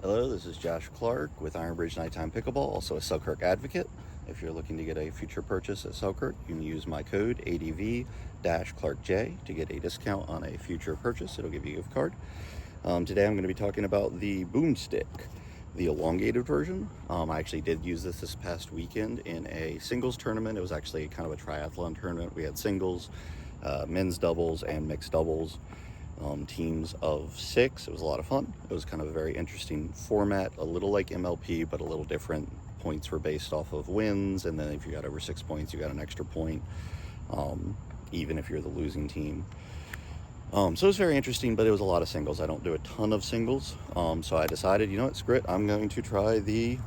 Hello, this is Josh Clark with Ironbridge Nighttime Pickleball, also a Selkirk advocate. If you're looking to get a future purchase at Selkirk, you can use my code ADV-ClarkJ to get a discount on a future purchase. It'll give you a gift card. Today I'm going to be talking about the boomstik, the elongated version. I actually did use this past weekend in a singles tournament. It was actually kind of a triathlon tournament. We had singles, men's doubles, and mixed doubles. Teams of 6. It was a lot of fun. It was kind of a very interesting format, a little like MLP, but a little different. Points were based off of wins, and then if you got over 6 points, you got an extra point, even if you're the losing team. So it was very interesting, but it was a lot of singles. I don't do a ton of singles, so I decided, you know what, screw it, I'm going to try the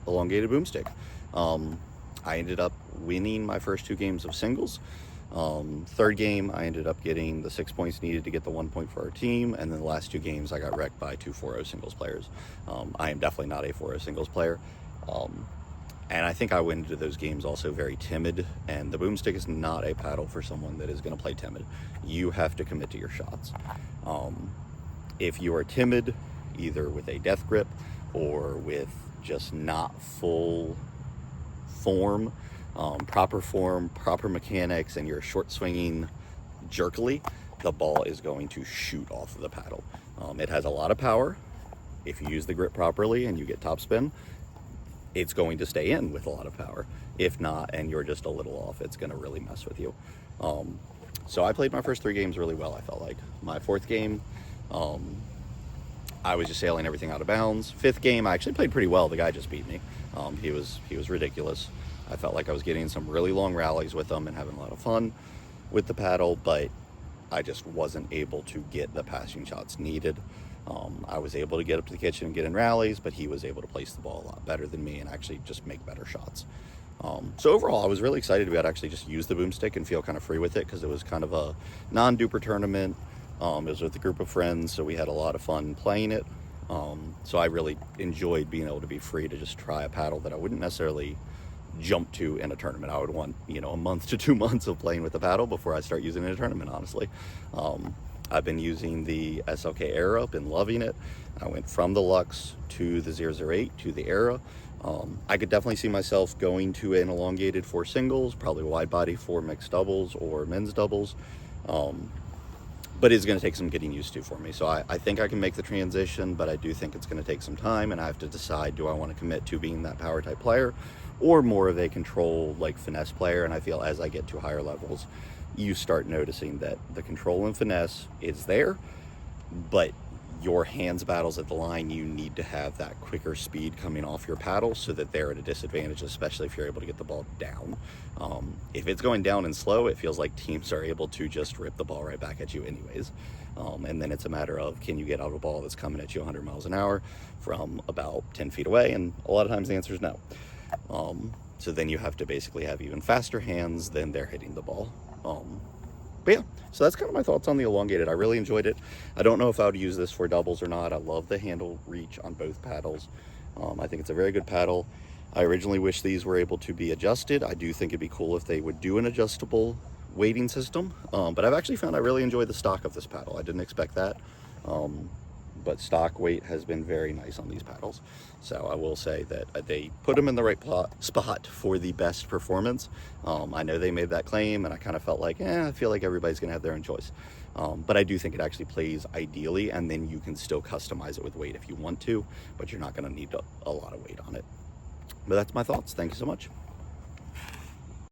elongated boomstik. I ended up winning my first 2 games of singles. Third game, I ended up getting the 6 points needed to get the 1 point for our team, and then the last 2 games, I got wrecked by 2 4-0 singles players. I am definitely not a 4-0 singles player, and I think I went into those games also very timid, and the boomstik is not a paddle for someone that is going to play timid. You have to commit to your shots. If you are timid, either with a death grip or with just not full form, proper mechanics, and you're short swinging jerkily, the ball is going to shoot off of the paddle. It has a lot of power. If you use the grip properly and you get topspin, it's going to stay in with a lot of power. If not, and you're just a little off, it's going to really mess with you. So I played my first 3 games really well, I felt like. My 4th game, I was just sailing everything out of bounds. 5th game, I actually played pretty well. The guy just beat me. He was ridiculous. I felt like I was getting some really long rallies with him and having a lot of fun with the paddle, but I just wasn't able to get the passing shots needed. I was able to get up to the kitchen and get in rallies, but he was able to place the ball a lot better than me and actually just make better shots. So overall, I was really excited to be able to actually just use the boomstik and feel kind of free with it, because it was kind of a non-duper tournament. It was with a group of friends, so we had a lot of fun playing it. So I really enjoyed being able to be free to just try a paddle that I wouldn't necessarily jump to in a tournament. I would want, a month to 2 months of playing with the paddle before I start using it in a tournament, honestly. I've been using the SLK Era, been loving it. I went from the Lux to the 008 to the Era. I could definitely see myself going to an elongated for singles, probably wide body for mixed doubles or men's doubles. But it's going to take some getting used to for me. So I think I can make the transition, but I do think it's going to take some time, and I have to decide, do I want to commit to being that power type player or more of a control, like finesse player? And I feel as I get to higher levels, you start noticing that the control and finesse is there, but your hands battles at the line, you need to have that quicker speed coming off your paddle so that they're at a disadvantage, especially if you're able to get the ball down. If it's going down and slow, it feels like teams are able to just rip the ball right back at you anyways. And then it's a matter of, can you get out of a ball that's coming at you 100 miles an hour from about 10 feet away? And a lot of times the answer is no. So then you have to basically have even faster hands than they're hitting the ball. But yeah, so that's kind of my thoughts on the elongated. I really enjoyed it. I don't know if I would use this for doubles or not. I love the handle reach on both paddles. I think it's a very good paddle. I originally wished these were able to be adjusted. I do think it'd be cool if they would do an adjustable weighting system. But I've actually found I really enjoy the stock of this paddle. I didn't expect that. But stock weight has been very nice on these paddles. So I will say that they put them in the right spot for the best performance. I know they made that claim, and I kind of felt like, I feel like everybody's gonna have their own choice. But I do think it actually plays ideally, and then you can still customize it with weight if you want to, but you're not gonna need a lot of weight on it. But that's my thoughts. Thank you so much.